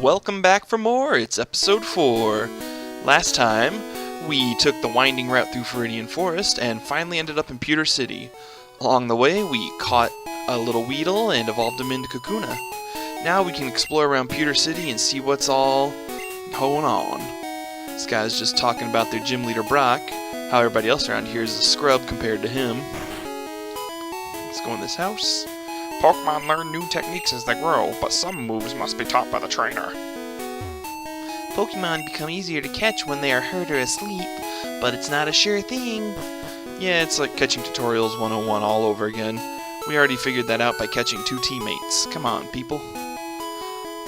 welcome back for more. It's episode 4. Last time, we took the winding route through Viridian Forest and finally ended up in Pewter City. Along the way, we caught a little Weedle and evolved him into Kakuna. Now we can explore around Pewter City and see what's all going on. This guy's just talking about their gym leader Brock, how everybody else around here is a scrub compared to him. Let's go in this house. Pokemon learn new techniques as they grow, but some moves must be taught by the trainer. Pokemon become easier to catch when they are hurt or asleep, but it's not a sure thing. Yeah, it's like catching tutorials 101 all over again. We already figured that out by catching 2 teammates. Come on, people.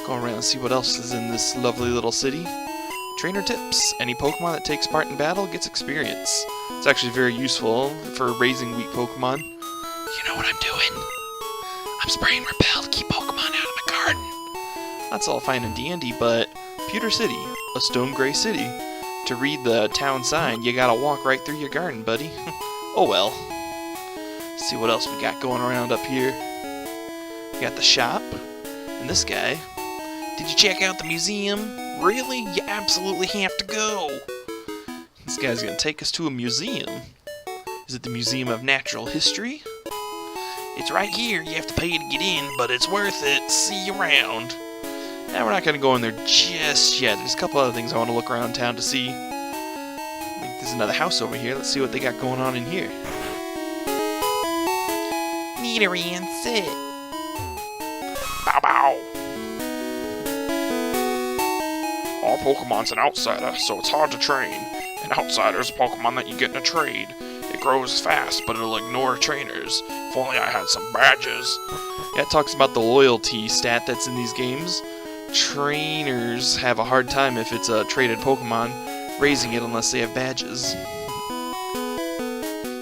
Go around and see what else is in this lovely little city. Trainer tips. Any Pokemon that takes part in battle gets experience. It's actually very useful for raising weak Pokemon. You know what I'm doing? I'm spraying Repel to keep Pokemon out of my garden. That's all fine and dandy, but Pewter City, a stone gray city. To read the town sign, you gotta walk right through your garden, buddy. Oh well. Let's see what else we got going around up here. We got the shop, and this guy. Did you check out the museum? Really? You absolutely have to go. This guy's gonna take us to a museum. Is it the Museum of Natural History? It's right here. You have to pay to get in, but it's worth it. See you around. Now we're not going to go in there just yet. There's a couple other things I want to look around town to see. I think there's another house over here. Let's see what they got going on in here. Nidoran, sit. Bow bow! All Pokemon's an outsider, so it's hard to train. An outsider's a Pokemon that you get in a trade. It grows fast, but it'll ignore trainers. If only I had some badges. Yeah, it talks about the loyalty stat that's in these games. Trainers have a hard time if it's a traded Pokemon, raising it unless they have badges.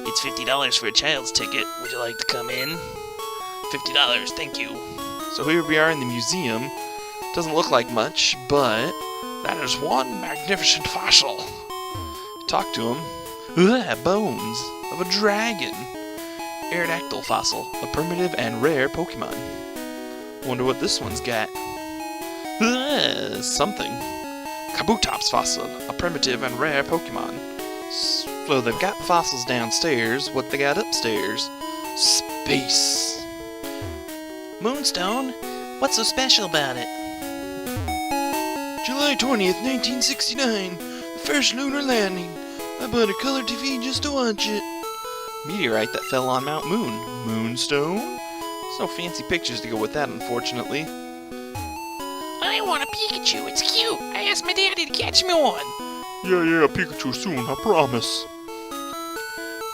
It's $50 for a child's ticket. Would you like to come in? $50, thank you. So here we are in the museum. Doesn't look like much, but that is one magnificent fossil. Talk to him. Ugh, bones of a dragon. Aerodactyl fossil, a primitive and rare Pokemon. Wonder what this one's got. Ugh, something. Kabutops fossil, a primitive and rare Pokemon. So they've got fossils downstairs. What they got upstairs? Space. Moonstone? What's so special about it? July 20th, 1969. The first lunar landing. I bought a color TV just to watch it. Meteorite that fell on Mount Moon. Moonstone? There's no fancy pictures to go with that, unfortunately. I want a Pikachu. It's cute. I asked my daddy to catch me one. Yeah, Pikachu soon, I promise.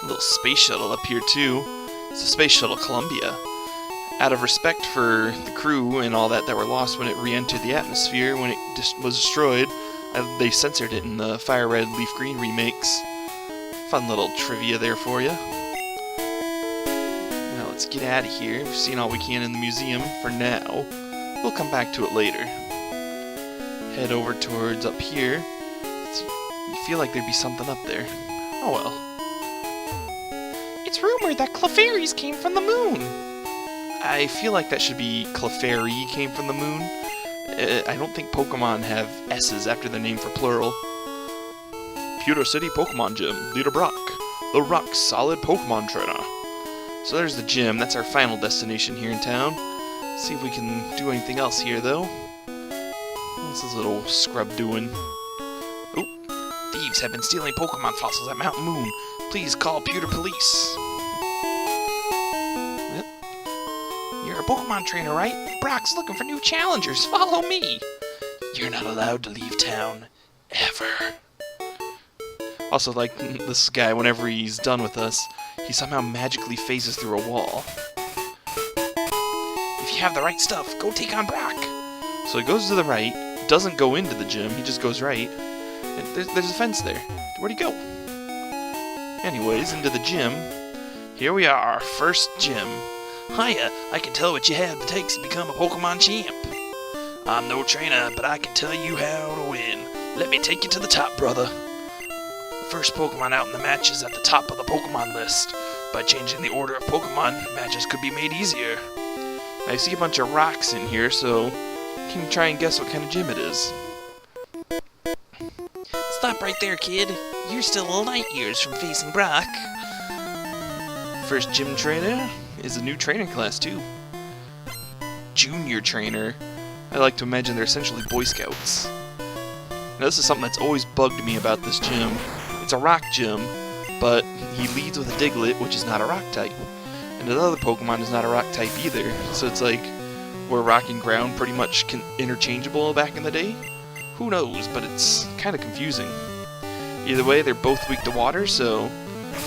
A little space shuttle up here, too. It's a space shuttle Columbia. Out of respect for the crew and all that were lost when it re-entered the atmosphere, when it was destroyed, they censored it in the Fire Red, Leaf Green remakes. Fun little trivia there for you. Now let's get out of here. We've seen all we can in the museum for now. We'll come back to it later. Head over towards up here. You feel like there'd be something up there. Oh well. It's rumored that Clefairies came from the moon. I feel like that should be Clefairy came from the moon. I don't think Pokemon have S's after their name for plural. Pewter City Pokemon Gym, Leader Brock, the rock-solid Pokemon trainer. So there's the gym. That's our final destination here in town. See if we can do anything else here, though. What's this little scrub doing? Oh, thieves have been stealing Pokemon fossils at Mount Moon. Please call Pewter Police. You're a Pokemon trainer, right? Brock's looking for new challengers. Follow me. You're not allowed to leave town. Ever. Also, like this guy, whenever he's done with us, he somehow magically phases through a wall. If you have the right stuff, go take on Brock. So he goes to the right, doesn't go into the gym, he just goes right. And there's a fence there. Where'd he go? Anyways, into the gym. Here we are, first gym. Hiya, I can tell what you have it takes to become a Pokemon champ. I'm no trainer, but I can tell you how to win. Let me take you to the top, brother. The first Pokemon out in the match is at the top of the Pokemon list. By changing the order of Pokemon, matches could be made easier. I see a bunch of rocks in here, so can try and guess what kind of gym it is. Stop right there, kid. You're still light years from facing Brock. First gym trainer is a new trainer class too. Junior trainer. I like to imagine they're essentially Boy Scouts. Now this is something that's always bugged me about this gym. It's a rock gym, but he leads with a Diglett, which is not a rock type. And the other Pokemon is not a rock type either. So it's like, were rock and ground pretty much interchangeable back in the day? Who knows, but it's kind of confusing. Either way, they're both weak to water, so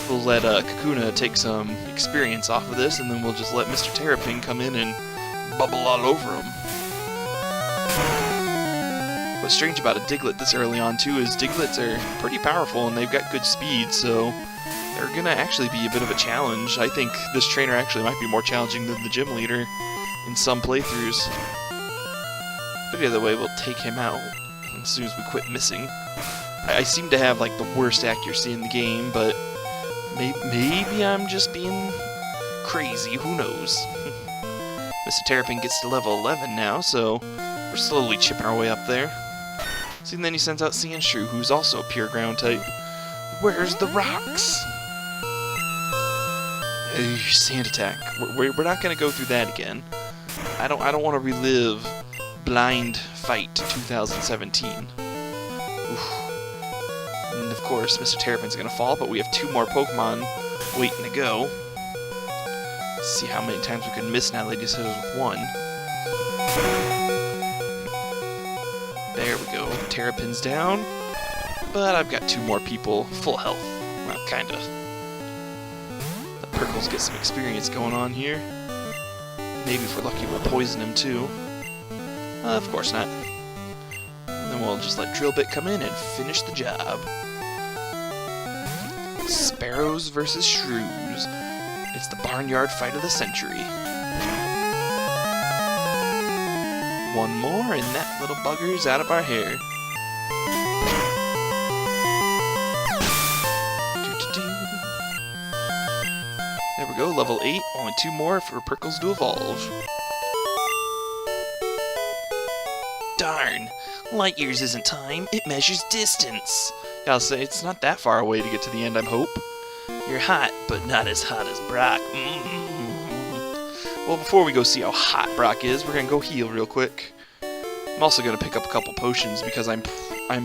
we'll let Kakuna take some experience off of this, and then we'll just let Mr. Terrapin come in and bubble all over him. What's strange about a Diglett this early on, too, is Digletts are pretty powerful, and they've got good speed, so they're going to actually be a bit of a challenge. I think this trainer actually might be more challenging than the gym leader in some playthroughs. But either way, we'll take him out as soon as we quit missing. I seem to have like the worst accuracy in the game, but maybe I'm just being crazy, who knows. Mr. Terrapin gets to level 11 now, so we're slowly chipping our way up there. See, and then he sends out Sandshrew, who's also a pure ground type. Where's the rocks? Sand attack. We're not gonna go through that again. I don't want to relive Blind Fight 2017. Oof. And of course, Mr. Terrapin's gonna fall, but we have 2 more Pokemon waiting to go. Let's see how many times we can miss now that he just hit us with 1. There we go. Terrapin's down, but I've got 2 more people full health. Well, kinda. The Perkles get some experience going on here. Maybe if we're lucky we'll poison him too. Of course not. And then we'll just let Drillbit come in and finish the job. Sparrows versus Shrews. It's the barnyard fight of the century. 1 more and that little bugger's out of our hair. There we go, level 8. Only 2 more for Perkles to evolve. Darn. Light years isn't time, it measures distance. Yeah, I'll say it's not that far away to get to the end, I hope. You're hot, but not as hot as Brock. Well, before we go see how hot Brock is, we're gonna go heal real quick. I'm also gonna pick up a couple potions because I'm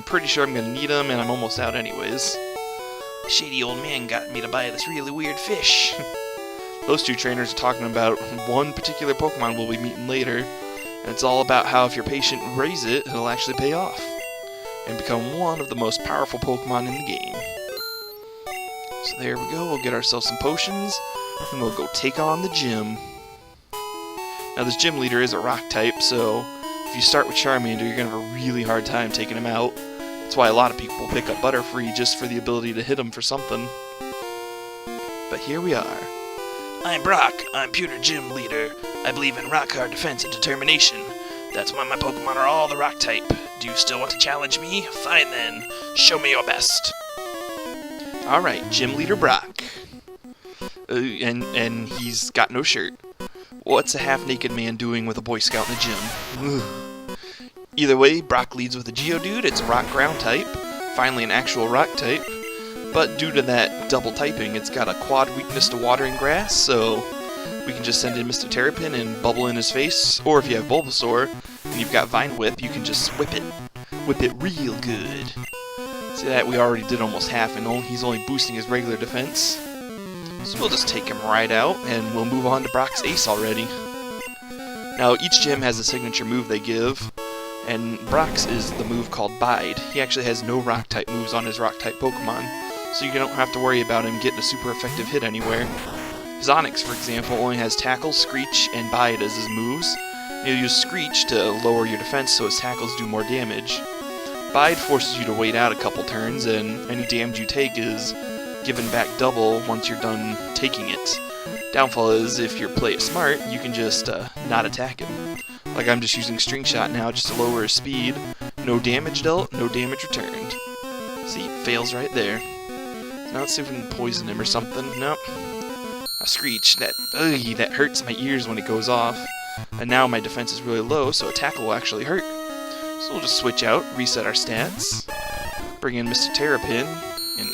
pretty sure I'm gonna need them, and I'm almost out anyways. Shady old man got me to buy this really weird fish. Those 2 trainers are talking about one particular Pokemon we'll be meeting later, and it's all about how if you're patient and raise it, it'll actually pay off and become one of the most powerful Pokemon in the game. So there we go, we'll get ourselves some potions, and we'll go take on the gym. Now this gym leader is a rock type, so if you start with Charmander, you're going to have a really hard time taking him out. That's why a lot of people pick up Butterfree just for the ability to hit him for something. But here we are. I'm Brock. I'm Pewter Gym Leader. I believe in rock hard defense and determination. That's why my Pokemon are all the rock type. Do you still want to challenge me? Fine then. Show me your best. Alright, Gym Leader Brock. And he's got no shirt. What's a half-naked man doing with a Boy Scout in the gym? Ugh. Either way, Brock leads with a Geodude. It's a rock ground type. Finally an actual rock type. But due to that double typing, it's got a quad weakness to water and grass, so we can just send in Mr. Terrapin and bubble in his face. Or if you have Bulbasaur and you've got Vine Whip, you can just whip it. Whip it real good. See that? We already did almost half, and he's only boosting his regular defense. So we'll just take him right out, and we'll move on to Brock's Ace already. Now, each gym has a signature move they give, and Brock's is the move called Bide. He actually has no Rock-type moves on his Rock-type Pokemon, so you don't have to worry about him getting a super effective hit anywhere. Zonix, for example, only has Tackle, Screech, and Bide as his moves. You'll use Screech to lower your defense so his tackles do more damage. Bide forces you to wait out a couple turns, and any damage you take is given back double once you're done taking it. Downfall is, if you play it smart, you can just not attack him. Like I'm just using String Shot now just to lower his speed. No damage dealt, no damage returned. See, fails right there. Now let's see if we can poison him or something. Nope. A Screech, that hurts my ears when it goes off. And now my defense is really low, so a tackle will actually hurt. So we'll just switch out, reset our stats, bring in Mr. Terrapin, and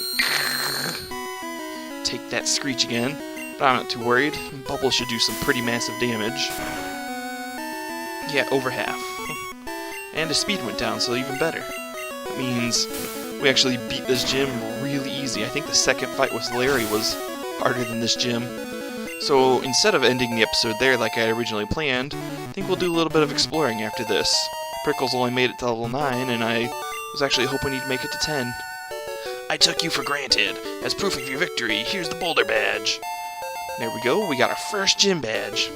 take that Screech again. But I'm not too worried. Bubble should do some pretty massive damage. Yeah, over half. And his speed went down, so even better. That means we actually beat this gym really easy. I think the second fight with Larry was harder than this gym. So instead of ending the episode there like I originally planned, I think we'll do a little bit of exploring after this. Prickles only made it to level 9, and I was actually hoping he'd make it to 10. I took you for granted. As proof of your victory, here's the Boulder Badge. There we go, we got our first gym badge.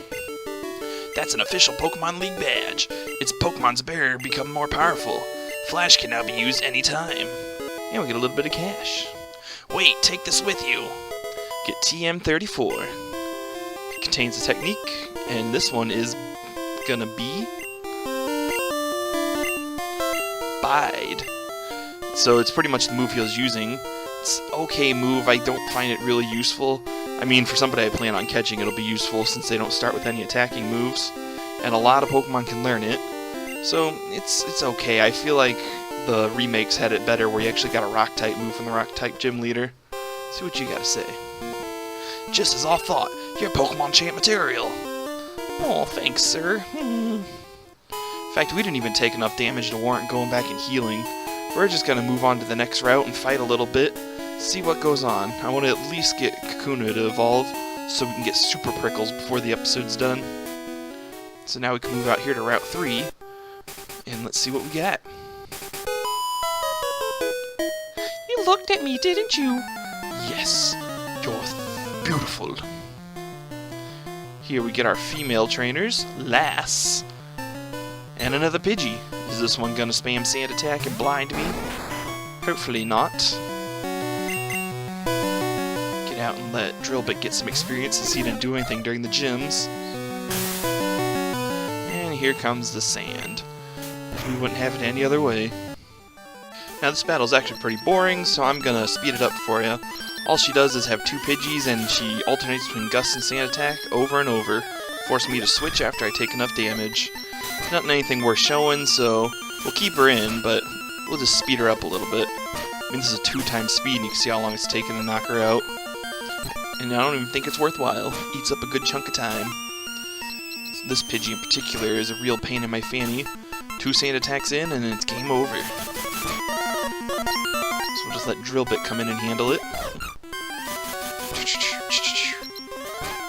That's an official Pokemon League badge. Its Pokemon's bearer become more powerful. Flash can now be used anytime. And we get a little bit of cash. Wait, take this with you. Get TM34. It contains a technique, and this one is gonna be Bide. So it's pretty much the move he was using. It's an okay move, I don't find it really useful. I mean, for somebody I plan on catching, it'll be useful since they don't start with any attacking moves, and a lot of Pokemon can learn it. So it's okay. I feel like the remakes had it better, where you actually got a Rock-type move from the Rock-type gym leader. See what you gotta say. Just as I thought, you're Pokemon champ material. Oh, thanks, sir. In fact, we didn't even take enough damage to warrant going back and healing. We're just gonna move on to the next route and fight a little bit, see what goes on. I want to at least get Kakuna to evolve, so we can get Super Prickles before the episode's done. So now we can move out here to Route 3, and let's see what we got. You looked at me, didn't you? Yes, you're beautiful. Here we get our female trainers, Lass, and another Pidgey. Is this one gonna spam Sand Attack and blind me? Hopefully not. Get out and let Drillbit get some experience since he didn't do anything during the gyms. And here comes the sand. We wouldn't have it any other way. Now this battle's actually pretty boring, so I'm gonna speed it up for you. All she does is have 2 Pidgeys, and she alternates between Gust and Sand Attack over and over, forcing me to switch after I take enough damage. Nothing anything worth showing, so we'll keep her in, but we'll just speed her up a little bit. I mean, this is a 2x speed, and you can see how long it's taken to knock her out. And I don't even think it's worthwhile. Eats up a good chunk of time. So this Pidgey in particular is a real pain in my fanny. 2 Sand Attacks in, and then it's game over. So we'll just let Drillbit come in and handle it.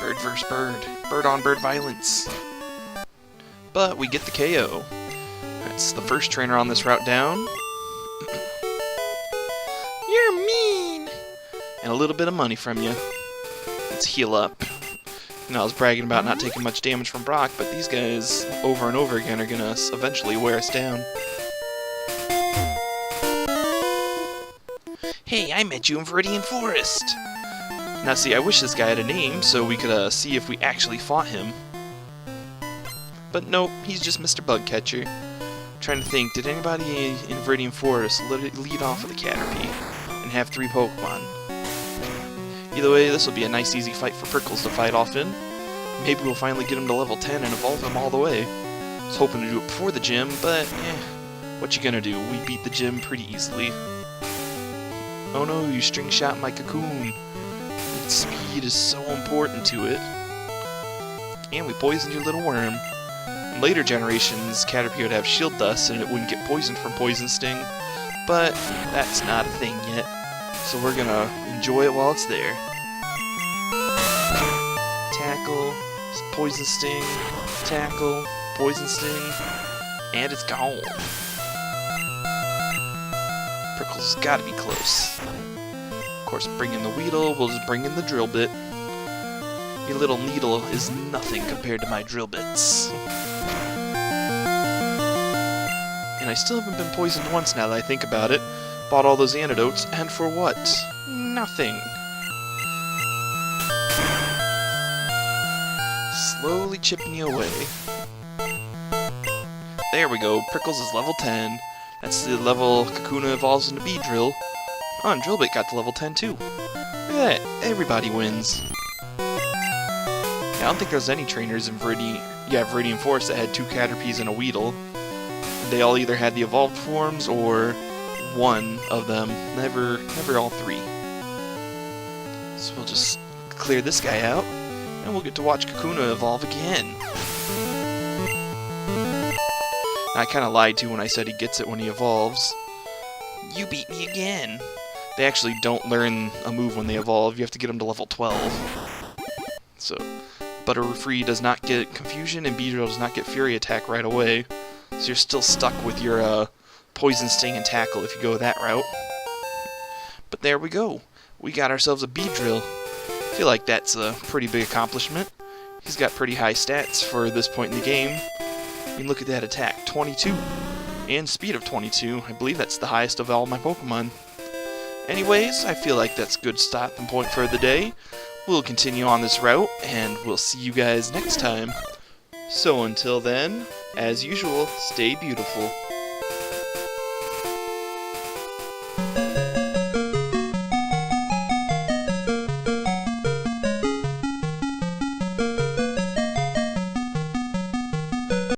Bird versus bird. Bird on bird violence. But we get the KO. That's the first trainer on this route down. You're mean! And a little bit of money from you. Let's heal up. You know, I was bragging about not taking much damage from Brock, but these guys, over and over again, are gonna eventually wear us down. Hey, I met you in Viridian Forest. Now see, I wish this guy had a name, so we could see if we actually fought him. But nope, he's just Mr. Bugcatcher. Trying to think, did anybody in Viridian Forest lead off with a Caterpie and have 3 Pokemon? Either way, this will be a nice easy fight for Prickles to fight off in. Maybe we'll finally get him to level 10 and evolve him all the way. I was hoping to do it before the gym, but what you gonna do? We beat the gym pretty easily. Oh no, you string shot my Cocoon. Its speed is so important to it. And we poisoned your little worm. In later generations, Caterpie would have Shield Dust and it wouldn't get poisoned from Poison Sting, but that's not a thing yet, so we're gonna enjoy it while it's there. Tackle, Poison Sting, Tackle, Poison Sting, and it's gone. Prickles has gotta be close. Of course, bring in the Weedle, we'll just bring in the Drillbit. Your little needle is nothing compared to my drill bits. And I still haven't been poisoned once now that I think about it. Bought all those antidotes, and for what? Nothing. Slowly chipping you away. There we go, Prickles is level 10. That's the level Kakuna evolves into Beedrill. Oh, and Drillbit got to level 10 too. Look at that, everybody wins. I don't think there's any trainers in Viridian you have Radiant Forest that had 2 Caterpies and a Weedle. They all either had the evolved forms or one of them, never all 3. So we'll just clear this guy out, and we'll get to watch Kakuna evolve again. I kind of lied to when I said he gets it when he evolves. You beat me again. They actually don't learn a move when they evolve. You have to get them to level 12. So, Butterfree does not get Confusion, and Beedrill does not get Fury Attack right away. So you're still stuck with your Poison, Sting, and Tackle if you go that route. But there we go. We got ourselves a Beedrill. I feel like that's a pretty big accomplishment. He's got pretty high stats for this point in the game. I mean, look at that attack, 22. And speed of 22. I believe that's the highest of all my Pokemon. Anyways, I feel like that's a good stopping point for the day. We'll continue on this route, and we'll see you guys next time. So until then, as usual, stay beautiful.